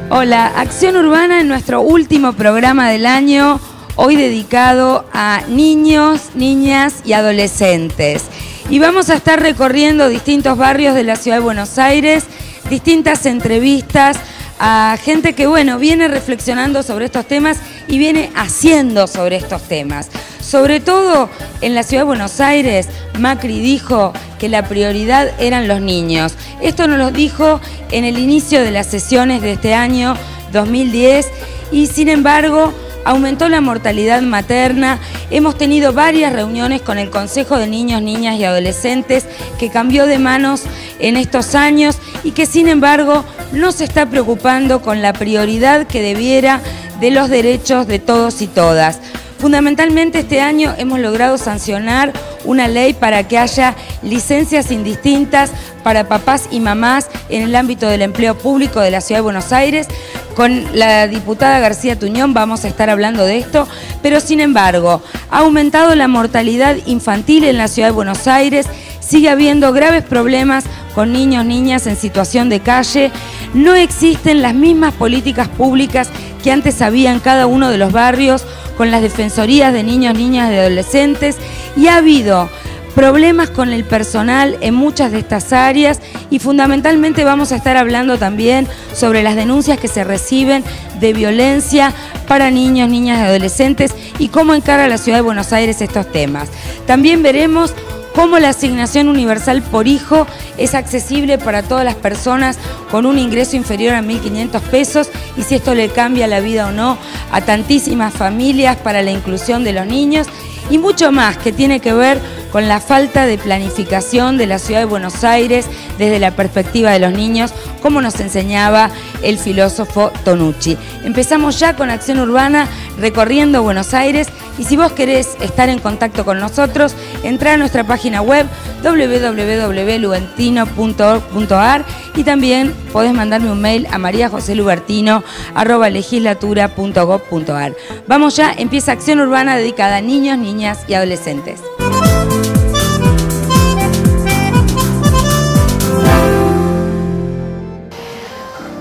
Hola, Acción Urbana en nuestro último programa del año, hoy dedicado a niños, niñas y adolescentes. Y vamos a estar recorriendo distintos barrios de la ciudad de Buenos Aires, distintas entrevistas a gente que, bueno, viene reflexionando sobre estos temas y viene haciendo sobre estos temas. Sobre todo en la ciudad de Buenos Aires, Macri dijo que la prioridad eran los niños. Esto nos lo dijo en el inicio de las sesiones de este año 2010 y sin embargo aumentó la mortalidad materna. Hemos tenido varias reuniones con el Consejo de Niños, Niñas y Adolescentes que cambió de manos en estos años y que sin embargo no se está preocupando con la prioridad que debiera de los derechos de todos y todas. Fundamentalmente este año hemos logrado sancionar una ley para que haya licencias indistintas para papás y mamás en el ámbito del empleo público de la Ciudad de Buenos Aires. Con la diputada García Tuñón vamos a estar hablando de esto, pero sin embargo ha aumentado la mortalidad infantil en la Ciudad de Buenos Aires, sigue habiendo graves problemas con niños, niñas en situación de calle, no existen las mismas políticas públicas que antes había en cada uno de los barrios, con las defensorías de niños, niñas y adolescentes, y ha habido problemas con el personal en muchas de estas áreas y fundamentalmente vamos a estar hablando también sobre las denuncias que se reciben de violencia para niños, niñas y adolescentes y cómo encara la Ciudad de Buenos Aires estos temas. También veremos cómo la asignación universal por hijo es accesible para todas las personas con un ingreso inferior a 1.500 pesos y si esto le cambia la vida o no a tantísimas familias para la inclusión de los niños y mucho más que tiene que ver con la falta de planificación de la Ciudad de Buenos Aires desde la perspectiva de los niños, como nos enseñaba el filósofo Tonucci. Empezamos ya con Acción Urbana recorriendo Buenos Aires y si vos querés estar en contacto con nosotros, entrá a nuestra página web www.lubertino.org.ar y también podés mandarme un mail a mariajoselubertino@legislatura.gov.ar. Vamos ya, empieza Acción Urbana dedicada a niños, niñas y adolescentes.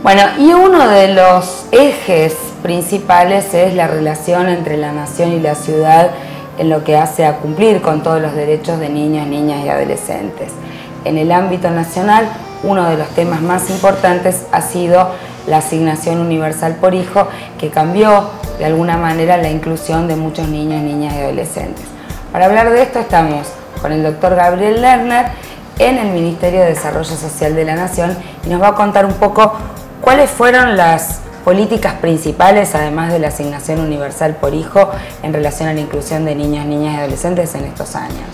Bueno, y uno de los ejes principales es la relación entre la nación y la ciudad en lo que hace a cumplir con todos los derechos de niños, niñas y adolescentes. En el ámbito nacional, uno de los temas más importantes ha sido la asignación universal por hijo, que cambió de alguna manera la inclusión de muchos niños, niñas y adolescentes. Para hablar de esto estamos con el doctor Gabriel Lerner en el Ministerio de Desarrollo Social de la Nación y nos va a contar un poco cuáles fueron las políticas principales, además de la asignación universal por hijo, en relación a la inclusión de niños, niñas y adolescentes en estos años.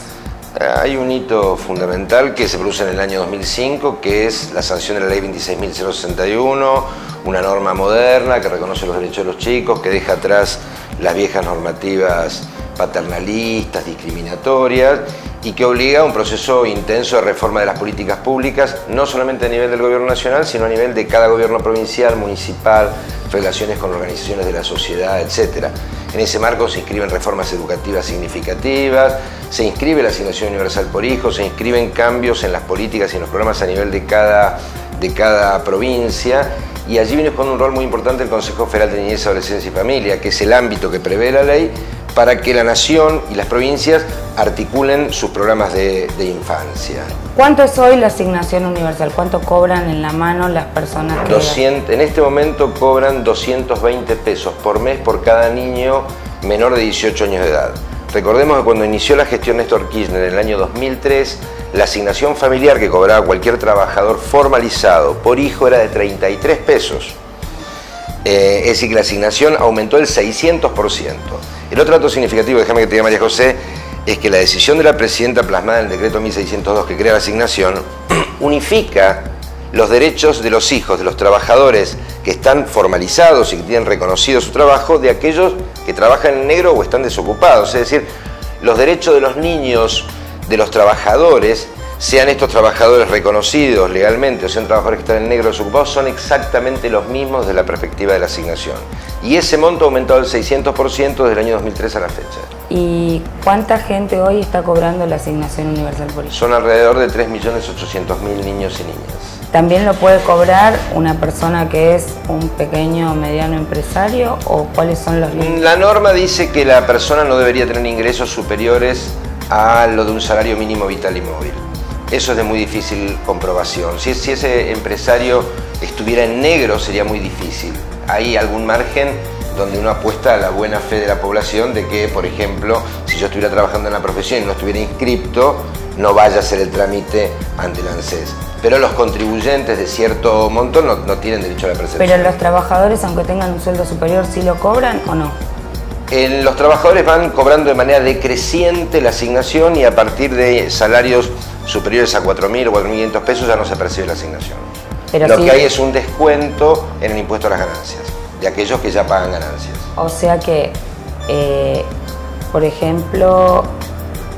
Hay un hito fundamental que se produce en el año 2005, que es la sanción de la ley 26.061, una norma moderna que reconoce los derechos de los chicos, que deja atrás las viejas normativas paternalistas, discriminatorias, y que obliga a un proceso intenso de reforma de las políticas públicas, no solamente a nivel del gobierno nacional, sino a nivel de cada gobierno provincial, municipal, relaciones con organizaciones de la sociedad, etc. En ese marco se inscriben reformas educativas significativas, se inscribe la asignación universal por hijo, se inscriben cambios en las políticas y en los programas a nivel de cada provincia, y allí viene con un rol muy importante el Consejo Federal de Niñez, Adolescencia y Familia, que es el ámbito que prevé la ley para que la nación y las provincias articulen sus programas de infancia. ¿Cuánto es hoy la asignación universal? ¿Cuánto cobran en la mano las personas que...? En este momento cobran 220 pesos por mes por cada niño menor de 18 años de edad. Recordemos que cuando inició la gestión Néstor Kirchner en el año 2003, la asignación familiar que cobraba cualquier trabajador formalizado por hijo era de 33 pesos. Es decir, que la asignación aumentó el 600%. El otro dato significativo, déjame que te diga María José, es que la decisión de la Presidenta plasmada en el decreto 1602 que crea la asignación unifica los derechos de los hijos, de los trabajadores que están formalizados y que tienen reconocido su trabajo, de aquellos que trabajan en negro o están desocupados. Es decir, los derechos de los niños, de los trabajadores, sean estos trabajadores reconocidos legalmente o sean trabajadores que están en negro desocupados, son exactamente los mismos desde la perspectiva de la asignación. Y ese monto ha aumentado el 600% desde el año 2003 a la fecha. ¿Y cuánta gente hoy está cobrando la asignación universal por hijo? Son alrededor de 3.800.000 niños y niñas. ¿también lo puede cobrar una persona que es un pequeño o mediano empresario o cuáles son los límites? La norma dice que la persona no debería tener ingresos superiores a lo de un salario mínimo vital y móvil. Eso es de muy difícil comprobación. Si ese empresario estuviera en negro sería muy difícil. Hay algún margen donde uno apuesta a la buena fe de la población de que, por ejemplo, si yo estuviera trabajando en la profesión y no estuviera inscripto, no vaya a hacer el trámite ante la ANSES. Pero los contribuyentes de cierto monto no tienen derecho a la percepción. ¿Pero los trabajadores, aunque tengan un sueldo superior, sí lo cobran o no? Los trabajadores van cobrando de manera decreciente la asignación y a partir de salarios superiores a 4.000 o 4.500 pesos ya no se percibe la asignación. Pero lo sí, que hay es un descuento en el impuesto a las ganancias, de aquellos que ya pagan ganancias. O sea que, por ejemplo,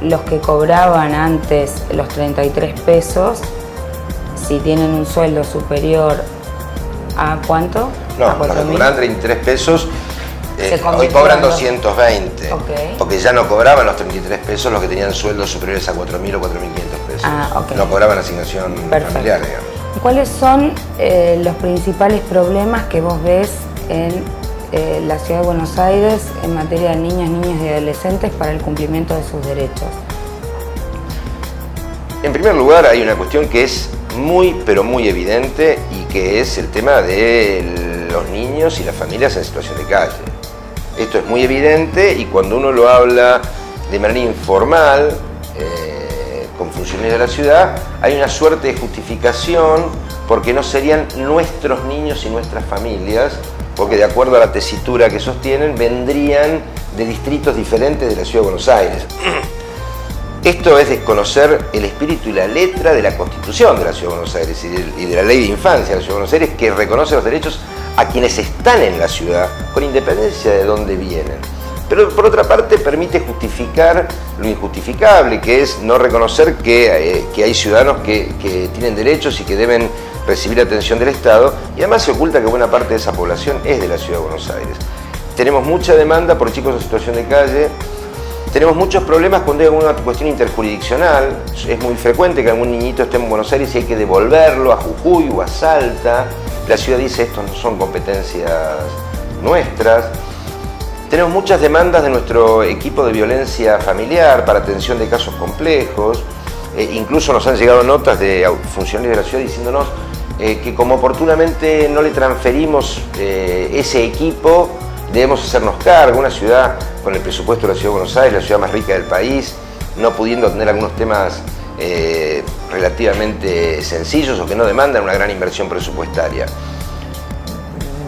los que cobraban antes los 33 pesos, si tienen un sueldo superior a ¿cuánto? No, ¿A los que 4.000? cobran 33 pesos, hoy convirtieron cobran en 220, okay. Porque ya no cobraban los 33 pesos los que tenían sueldos superiores a 4.000 o 4.500 pesos. Okay. No cobraban asignación familiar, digamos. ¿Cuáles son los principales problemas que vos ves en la Ciudad de Buenos Aires en materia de niños, niñas y adolescentes para el cumplimiento de sus derechos? En primer lugar, hay una cuestión que es muy, pero muy evidente y que es el tema de los niños y las familias en situación de calle. Esto es muy evidente y cuando uno lo habla de manera informal, con funcionarios de la ciudad, hay una suerte de justificación porque no serían nuestros niños y nuestras familias, porque de acuerdo a la tesitura que sostienen, vendrían de distritos diferentes de la Ciudad de Buenos Aires. Esto es desconocer el espíritu y la letra de la Constitución de la Ciudad de Buenos Aires y de la Ley de Infancia de la Ciudad de Buenos Aires, que reconoce los derechos a quienes están en la ciudad, con independencia de dónde vienen. Pero por otra parte permite justificar lo injustificable, que es no reconocer que hay ciudadanos que tienen derechos y que deben recibir atención del Estado, y además se oculta que buena parte de esa población es de la Ciudad de Buenos Aires. Tenemos mucha demanda por chicos en situación de calle, tenemos muchos problemas cuando hay alguna cuestión interjurisdiccional, es muy frecuente que algún niñito esté en Buenos Aires y hay que devolverlo a Jujuy o a Salta, la ciudad dice estos no son competencias nuestras. Tenemos muchas demandas de nuestro equipo de violencia familiar para atención de casos complejos, incluso nos han llegado notas de funcionarios de la ciudad diciéndonos que como oportunamente no le transferimos ese equipo, debemos hacernos cargo. Una ciudad con el presupuesto de la Ciudad de Buenos Aires, la ciudad más rica del país, no pudiendo tener algunos temas relativamente sencillos o que no demandan una gran inversión presupuestaria.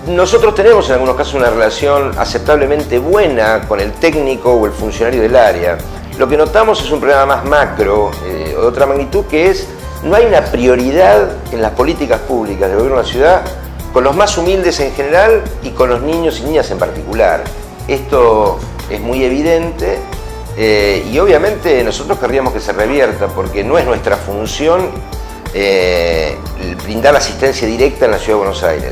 Nosotros tenemos en algunos casos una relación aceptablemente buena con el técnico o el funcionario del área. Lo que notamos es un problema más macro, de otra magnitud, que es no hay una prioridad en las políticas públicas del gobierno de la ciudad con los más humildes en general y con los niños y niñas en particular. Esto es muy evidente y obviamente nosotros querríamos que se revierta porque no es nuestra función brindar asistencia directa en la Ciudad de Buenos Aires.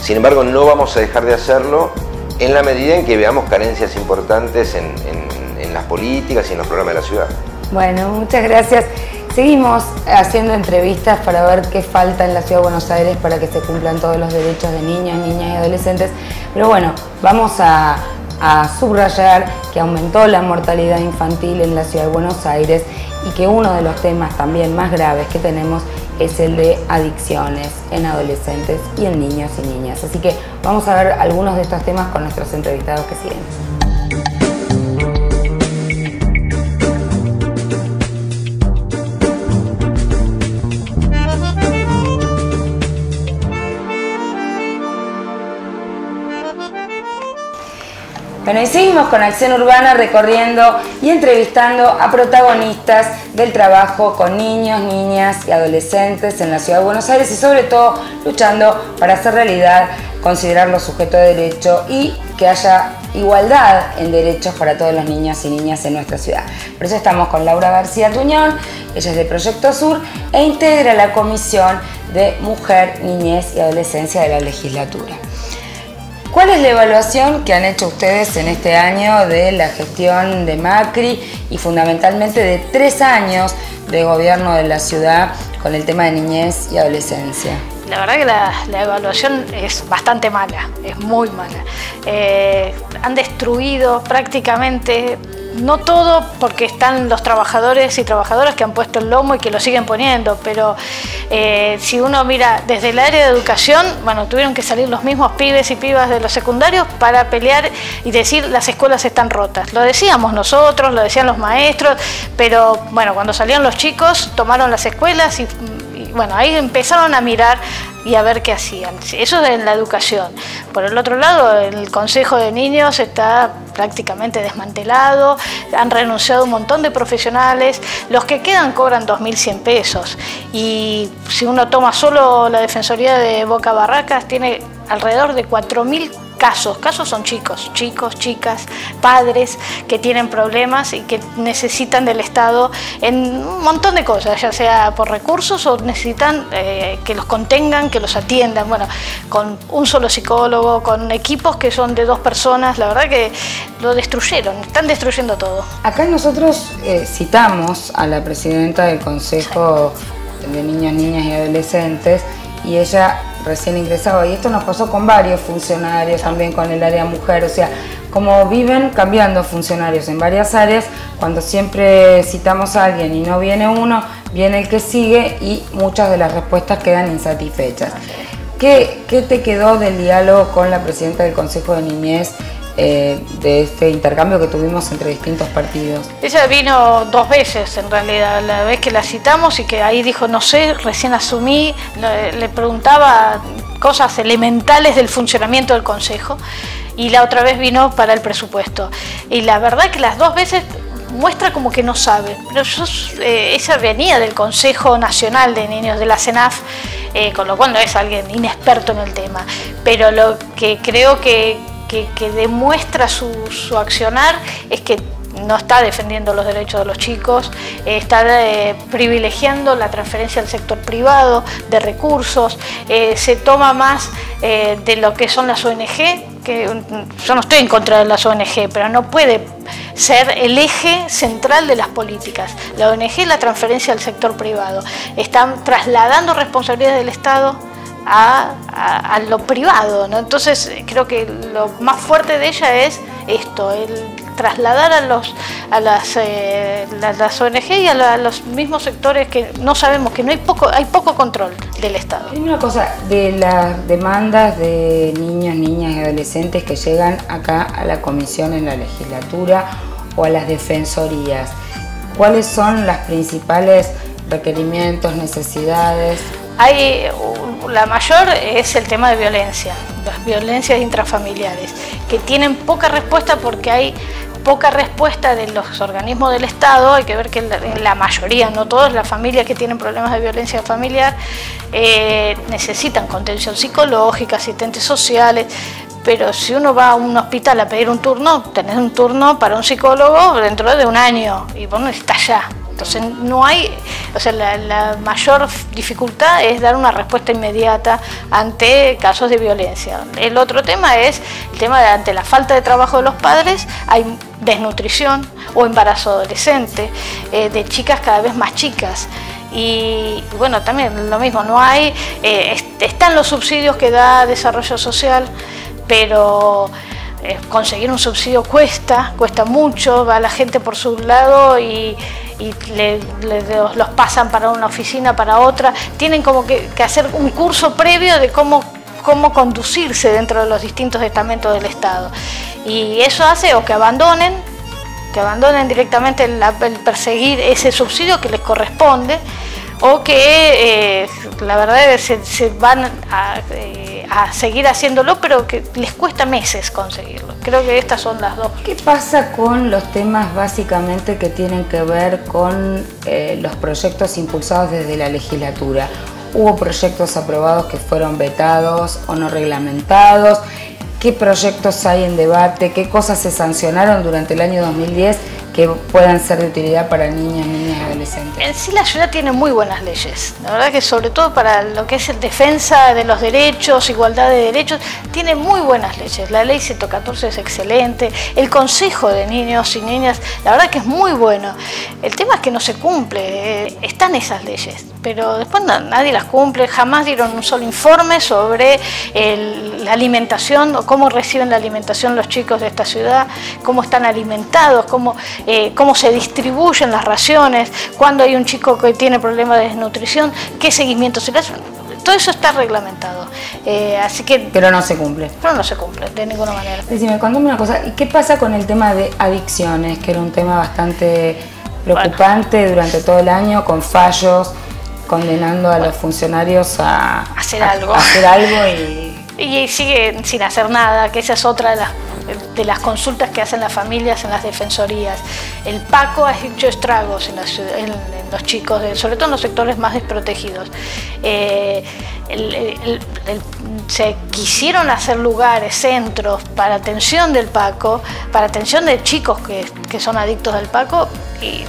Sin embargo, no vamos a dejar de hacerlo en la medida en que veamos carencias importantes en las políticas y en los programas de la ciudad. Bueno, muchas gracias. Seguimos haciendo entrevistas para ver qué falta en la Ciudad de Buenos Aires para que se cumplan todos los derechos de niños, niñas y adolescentes. Pero bueno, vamos a subrayar que aumentó la mortalidad infantil en la Ciudad de Buenos Aires y que uno de los temas también más graves que tenemos es el de adicciones en adolescentes y en niños y niñas. Así que vamos a ver algunos de estos temas con nuestros entrevistados que siguen. Bueno, y seguimos con Acción Urbana recorriendo y entrevistando a protagonistas del trabajo con niños, niñas y adolescentes en la Ciudad de Buenos Aires y sobre todo luchando para hacer realidad, considerarlos sujetos de derecho y que haya igualdad en derechos para todos los niños y niñas en nuestra ciudad. Por eso estamos con Laura García Tuñón, ella es de Proyecto Sur e integra la Comisión de Mujer, Niñez y Adolescencia de la legislatura. ¿Cuál es la evaluación que han hecho ustedes en este año de la gestión de Macri y fundamentalmente de 3 años de gobierno de la ciudad con el tema de niñez y adolescencia? La verdad que la evaluación es bastante mala, es muy mala. Han destruido prácticamente, no todo porque están los trabajadores y trabajadoras que han puesto el lomo y que lo siguen poniendo, pero si uno mira desde el área de educación, bueno, tuvieron que salir los mismos pibes y pibas de los secundarios para pelear y decir las escuelas están rotas. Lo decíamos nosotros, lo decían los maestros, pero bueno, cuando salieron los chicos tomaron las escuelas y bueno, ahí empezaron a mirar y a ver qué hacían. Eso es en la educación. Por el otro lado, el Consejo de Niños está prácticamente desmantelado, han renunciado un montón de profesionales, los que quedan cobran 2.100 pesos y si uno toma solo la Defensoría de Boca Barracas tiene alrededor de 4.000 casos. Casos son chicos, chicas, padres que tienen problemas y que necesitan del Estado en un montón de cosas, ya sea por recursos o necesitan que los contengan, que los atiendan. Bueno, con un solo psicólogo, con equipos que son de 2 personas, la verdad que lo destruyeron, están destruyendo todo. Acá nosotros citamos a la presidenta del Consejo de Niños, Niñas y Adolescentes y ella recién ingresaba, y esto nos pasó con varios funcionarios, también con el área mujer, o sea, como viven cambiando funcionarios en varias áreas, cuando siempre citamos a alguien y no viene uno, viene el que sigue y muchas de las respuestas quedan insatisfechas. ¿Qué te quedó del diálogo con la presidenta del Consejo de Niñez, de este intercambio que tuvimos entre distintos partidos? Ella vino 2 veces en realidad, la vez que la citamos y que ahí dijo no sé, recién asumí, le preguntaba cosas elementales del funcionamiento del Consejo y la otra vez vino para el presupuesto y la verdad que las 2 veces muestra como que no sabe, pero ella venía del Consejo Nacional de Niños de la CENAF, con lo cual no es alguien inexperto en el tema, pero lo que creo que demuestra su accionar es que no está defendiendo los derechos de los chicos, está privilegiando la transferencia al sector privado de recursos, se toma más de lo que son las ONG, que yo no estoy en contra de las ONG, pero no puede ser el eje central de las políticas. La ONG es la transferencia al sector privado, están trasladando responsabilidades del Estado a lo privado, ¿no? Entonces creo que lo más fuerte de ella es esto, el trasladar a las ONG y a los mismos sectores que no sabemos, que hay poco control del Estado. Hay una cosa, de las demandas de niños, niñas y adolescentes que llegan acá a la comisión en la legislatura o a las defensorías, ¿cuáles son las principales requerimientos, necesidades? La mayor es el tema de violencia, las violencias intrafamiliares, que tienen poca respuesta porque hay poca respuesta de los organismos del Estado. Hay que ver que en la mayoría, no todas las familias que tienen problemas de violencia familiar necesitan contención psicológica, asistentes sociales, pero si uno va a un hospital a pedir un turno, tenés un turno para un psicólogo dentro de 1 año y vos no estás ya. Entonces no hay, o sea, la mayor dificultad es dar una respuesta inmediata ante casos de violencia. El otro tema es el tema de ante la falta de trabajo de los padres, hay desnutrición o embarazo adolescente de chicas cada vez más chicas. Y bueno, también lo mismo, no hay, están los subsidios que da Desarrollo Social, pero conseguir un subsidio cuesta mucho, va la gente por su lado y los pasan para una oficina, para otra, tienen como que hacer un curso previo de cómo conducirse dentro de los distintos estamentos del Estado. Y eso hace o que abandonen directamente el perseguir ese subsidio que les corresponde, o que la verdad es que se van a seguir haciéndolo, pero que les cuesta meses conseguirlo. Creo que estas son las 2. ¿Qué pasa con los temas básicamente que tienen que ver con los proyectos impulsados desde la legislatura? ¿Hubo proyectos aprobados que fueron vetados o no reglamentados? ¿Qué proyectos hay en debate? ¿Qué cosas se sancionaron durante el año 2010 que puedan ser de utilidad para niños, niñas y adolescentes? En sí la ciudad tiene muy buenas leyes, la verdad que sobre todo para lo que es el defensa de los derechos, igualdad de derechos, tiene muy buenas leyes. La ley 114 es excelente, el Consejo de Niños y Niñas, la verdad que es muy bueno. El tema es que no se cumple, están esas leyes, pero después nadie las cumple. Jamás dieron un solo informe sobre la alimentación o cómo reciben la alimentación los chicos de esta ciudad, cómo están alimentados, cómo se distribuyen las raciones, cuando hay un chico que tiene problemas de desnutrición, qué seguimiento se le hace. Todo eso está reglamentado, así que... Pero no se cumple. Pero no se cumple, de ninguna manera. Decime, contame una cosa, ¿qué pasa con el tema de adicciones, que era un tema bastante preocupante durante todo el año, con fallos, condenando a los funcionarios a hacer algo y siguen sin hacer nada, que esa es otra de las consultas que hacen las familias en las defensorías. El PACO ha hecho estragos en los chicos, sobre todo en los sectores más desprotegidos. Se quisieron hacer lugares, centros para atención del PACO, para atención de chicos que son adictos al PACO, y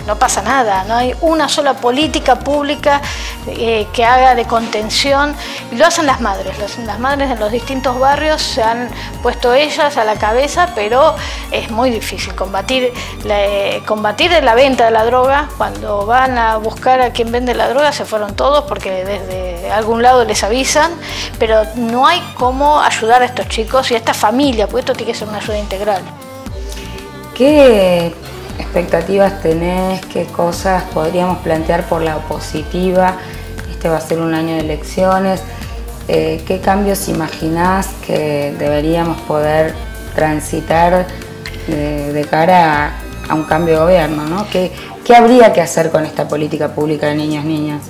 no pasa nada, no hay una sola política pública que haga de contención, y lo hacen las madres. Las madres en los distintos barrios se han puesto ellas a la cabeza, pero es muy difícil combatir la venta de la droga. Cuando van a buscar a quien vende la droga se fueron todos porque desde algún lado les avisan, pero no hay cómo ayudar a estos chicos y a esta familia, porque esto tiene que ser una ayuda integral. ¿Qué expectativas tenés? ¿Qué cosas podríamos plantear por la positiva? Este va a ser un año de elecciones. ¿Qué cambios imaginás que deberíamos poder transitar de cara a un cambio de gobierno, ¿no? ¿Qué habría que hacer con esta política pública de niños, niñas?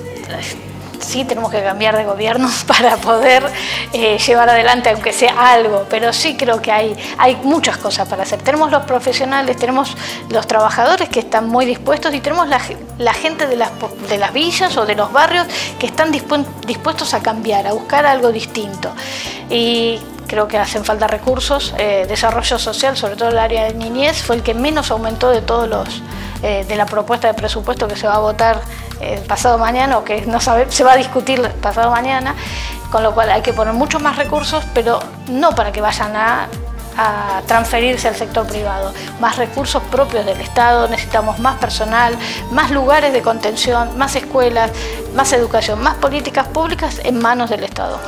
Sí, tenemos que cambiar de gobierno para poder llevar adelante, aunque sea algo, pero sí creo que hay muchas cosas para hacer. Tenemos los profesionales, tenemos los trabajadores que están muy dispuestos, y tenemos la gente de las villas o de los barrios que están dispuestos a cambiar, a buscar algo distinto. Y creo que hacen falta recursos. Desarrollo social, sobre todo el área de niñez, fue el que menos aumentó de todos de la propuesta de presupuesto que se va a votar pasado mañana, o que no se va a discutir pasado mañana, con lo cual hay que poner muchos más recursos, pero no para que vayan a transferirse al sector privado. Más recursos propios del Estado, necesitamos más personal, más lugares de contención, más escuelas, más educación, más políticas públicas en manos del Estado.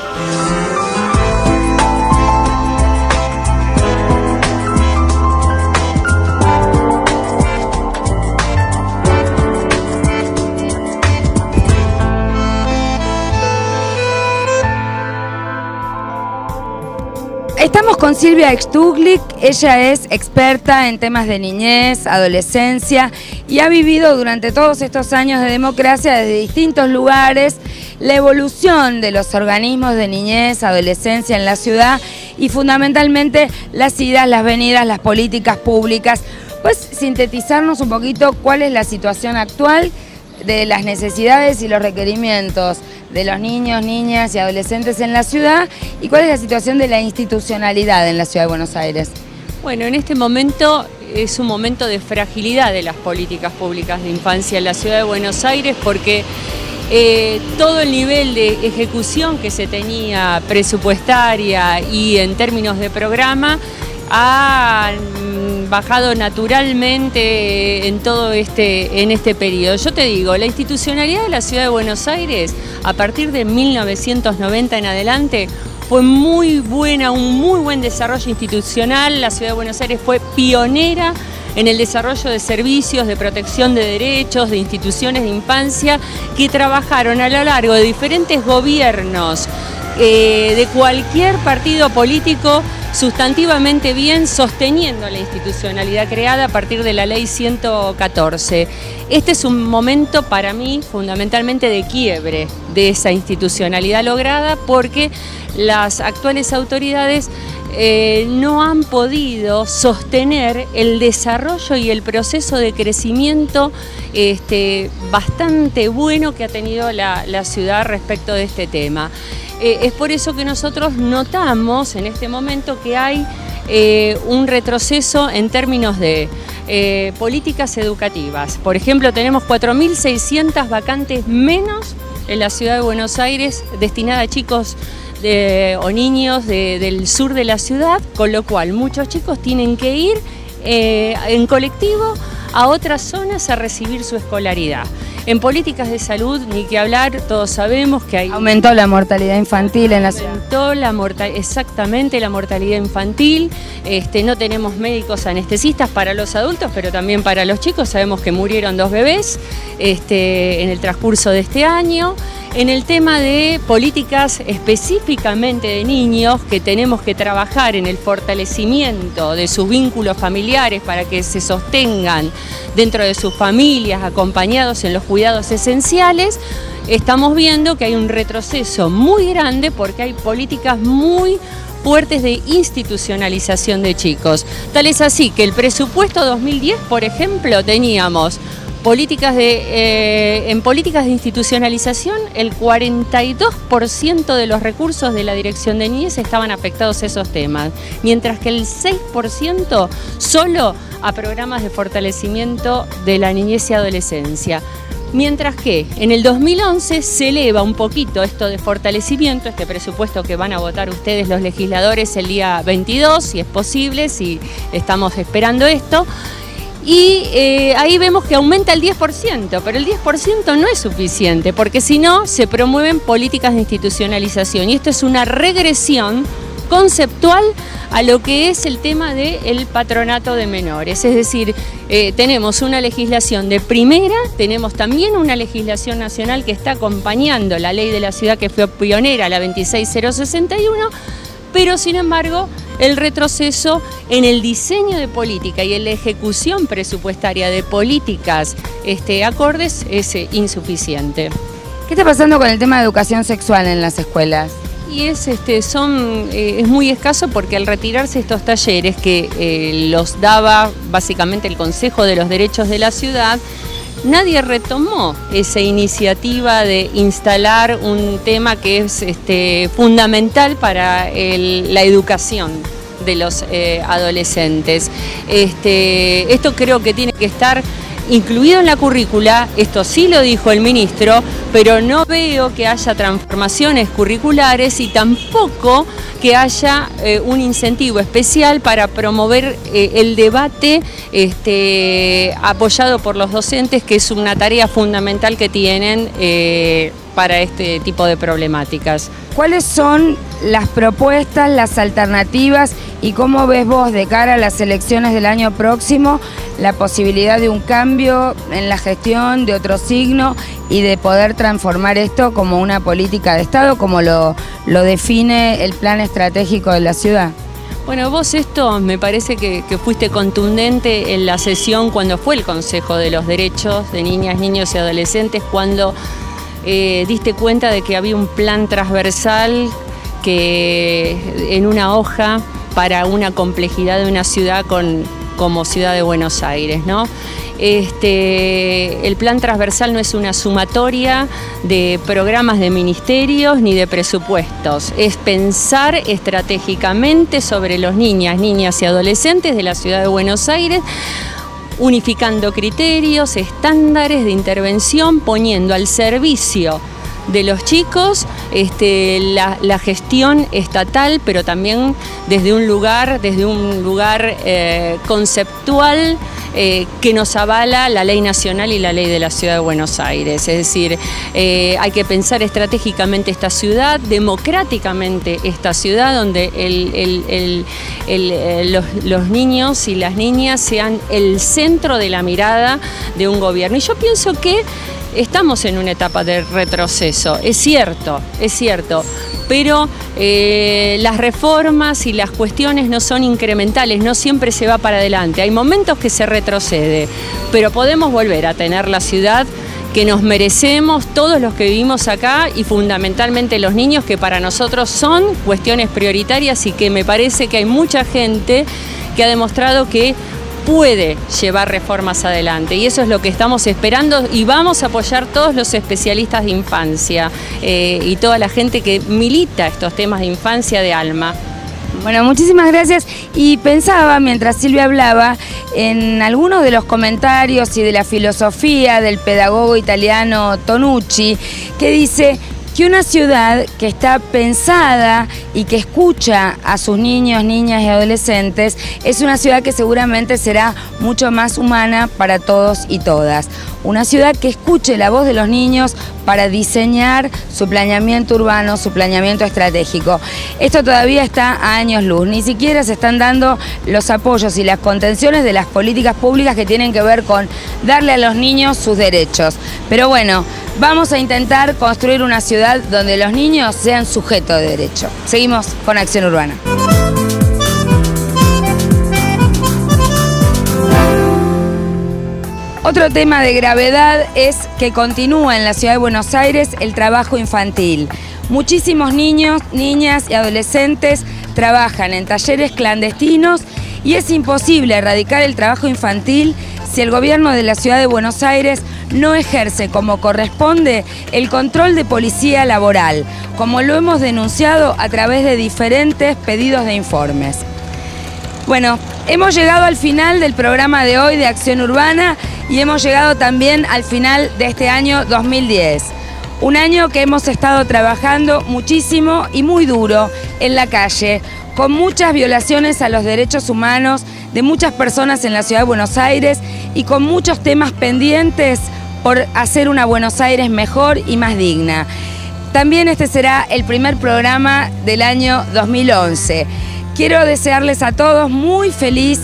Estamos con Silvia Extuglik. Ella es experta en temas de niñez, adolescencia, y ha vivido durante todos estos años de democracia desde distintos lugares la evolución de los organismos de niñez, adolescencia en la ciudad, y fundamentalmente las idas, las venidas, las políticas públicas. Pues sintetizarnos un poquito cuál es la situación actual de las necesidades y los requerimientos de los niños, niñas y adolescentes en la ciudad, y cuál es la situación de la institucionalidad en la Ciudad de Buenos Aires. Bueno, en este momento es un momento de fragilidad de las políticas públicas de infancia en la Ciudad de Buenos Aires, porque todo el nivel de ejecución que se tenía presupuestaria y en términos de programa ha bajado naturalmente en todo en este periodo. Yo te digo, la institucionalidad de la Ciudad de Buenos Aires a partir de 1990 en adelante fue muy buena, un muy buen desarrollo institucional. La Ciudad de Buenos Aires fue pionera en el desarrollo de servicios, de protección de derechos, de instituciones de infancia que trabajaron a lo largo de diferentes gobiernos de cualquier partido político sustantivamente bien, sosteniendo la institucionalidad creada a partir de la Ley 114. Este es un momento para mí fundamentalmente de quiebre de esa institucionalidad lograda, porque las actuales autoridades no han podido sostener el desarrollo y el proceso de crecimiento bastante bueno que ha tenido la ciudad respecto de este tema. Es por eso que nosotros notamos en este momento que hay un retroceso en términos de políticas educativas. Por ejemplo, tenemos 4.600 vacantes menos en la Ciudad de Buenos Aires destinadas a chicos o niños del sur de la ciudad, con lo cual muchos chicos tienen que ir en colectivo a otras zonas a recibir su escolaridad. En políticas de salud, ni que hablar, todos sabemos que hay... Aumentó la mortalidad infantil en la ciudad. Exactamente, la mortalidad infantil. No tenemos médicos anestesistas para los adultos, pero también para los chicos. Sabemos que murieron 2 bebés en el transcurso de este año. En el tema de políticas específicamente de niños, que tenemos que trabajar en el fortalecimiento de sus vínculos familiares para que se sostengan dentro de sus familias, acompañados en los cuidados esenciales, estamos viendo que hay un retroceso muy grande porque hay políticas muy fuertes de institucionalización de chicos. Tal es así que el presupuesto 2010, por ejemplo, teníamos en políticas de institucionalización, el 42% de los recursos de la Dirección de Niñez estaban afectados a esos temas, mientras que el 6% solo a programas de fortalecimiento de la niñez y adolescencia. Mientras que en el 2011 se eleva un poquito esto de fortalecimiento, este presupuesto que van a votar ustedes los legisladores el día 22, si es posible, si estamos esperando esto. Y ahí vemos que aumenta el 10%, pero el 10% no es suficiente, porque si no, se promueven políticas de institucionalización. Y esto es una regresión conceptual a lo que es el tema del patronato de menores. Es decir, tenemos una legislación de primera, tenemos también una legislación nacional que está acompañando la ley de la ciudad que fue pionera, la 26061, pero sin embargo el retroceso en el diseño de política y en la ejecución presupuestaria de políticas acordes es insuficiente. ¿Qué está pasando con el tema de educación sexual en las escuelas? Y es muy escaso porque al retirarse estos talleres que los daba básicamente el Consejo de los Derechos de la Ciudad, nadie retomó esa iniciativa de instalar un tema que es fundamental para la educación de los adolescentes. Esto creo que tiene que estar incluido en la currícula, esto sí lo dijo el ministro, pero no veo que haya transformaciones curriculares y tampoco que haya un incentivo especial para promover el debate apoyado por los docentes, que es una tarea fundamental que tienen para este tipo de problemáticas. ¿Cuáles son las propuestas, las alternativas y cómo ves vos de cara a las elecciones del año próximo la posibilidad de un cambio en la gestión de otro signo y de poder transformar esto como una política de Estado, como lo define el plan estratégico de la ciudad? Bueno, vos me parece que fuiste contundente en la sesión cuando fue el Consejo de los Derechos de Niñas, Niños y Adolescentes, cuando diste cuenta de que había un plan transversal que en una hoja para una complejidad de una ciudad como Ciudad de Buenos Aires, ¿no? El plan transversal no es una sumatoria de programas de ministerios ni de presupuestos, es pensar estratégicamente sobre los niñas y adolescentes de la Ciudad de Buenos Aires, unificando criterios, estándares de intervención, poniendo al servicio de los chicos la gestión estatal, pero también desde un lugar conceptual que nos avala la ley nacional y la ley de la Ciudad de Buenos Aires. Es decir, hay que pensar estratégicamente esta ciudad, democráticamente esta ciudad, donde los niños y las niñas sean el centro de la mirada de un gobierno. Y yo pienso que estamos en una etapa de retroceso, es cierto, pero las reformas y las cuestiones no son incrementales, no siempre se va para adelante. Hay momentos que se retrocede, pero podemos volver a tener la ciudad que nos merecemos todos los que vivimos acá y fundamentalmente los niños, que para nosotros son cuestiones prioritarias y que me parece que hay mucha gente que ha demostrado que puede llevar reformas adelante, y eso es lo que estamos esperando, y vamos a apoyar todos los especialistas de infancia y toda la gente que milita estos temas de infancia de alma. Bueno, muchísimas gracias. Y pensaba, mientras Silvia hablaba, en algunos de los comentarios y de la filosofía del pedagogo italiano Tonucci, que dice que una ciudad que está pensada y que escucha a sus niños, niñas y adolescentes es una ciudad que seguramente será mucho más humana para todos y todas. Una ciudad que escuche la voz de los niños para diseñar su planeamiento urbano, su planeamiento estratégico. Esto todavía está a años luz, ni siquiera se están dando los apoyos y las contenciones de las políticas públicas que tienen que ver con darle a los niños sus derechos. Pero bueno, vamos a intentar construir una ciudad donde los niños sean sujetos de derecho. Seguimos con Acción Urbana. Otro tema de gravedad es que continúa en la ciudad de Buenos Aires el trabajo infantil. Muchísimos niños, niñas y adolescentes trabajan en talleres clandestinos y es imposible erradicar el trabajo infantil si el gobierno de la ciudad de Buenos Aires no ejerce como corresponde el control de policía laboral, como lo hemos denunciado a través de diferentes pedidos de informes. Bueno, hemos llegado al final del programa de hoy de Acción Urbana y hemos llegado también al final de este año 2010. Un año que hemos estado trabajando muchísimo y muy duro en la calle, con muchas violaciones a los derechos humanos de muchas personas en la ciudad de Buenos Aires y con muchos temas pendientes por hacer una Buenos Aires mejor y más digna. También este será el primer programa del año 2011. Quiero desearles a todos muy feliz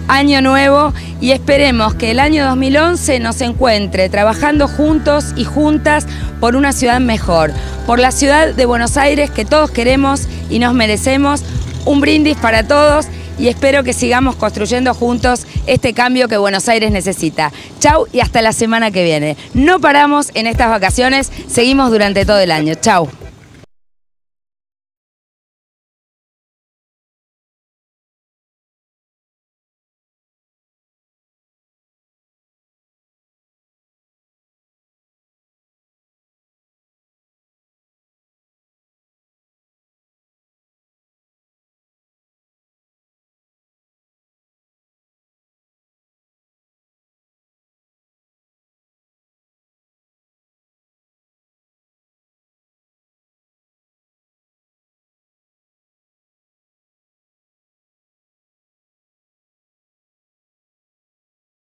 año nuevo y esperemos que el año 2011 nos encuentre trabajando juntos y juntas por una ciudad mejor, por la ciudad de Buenos Aires que todos queremos y nos merecemos. Un brindis para todos y espero que sigamos construyendo juntos este cambio que Buenos Aires necesita. Chau y hasta la semana que viene. No paramos en estas vacaciones, seguimos durante todo el año. Chau.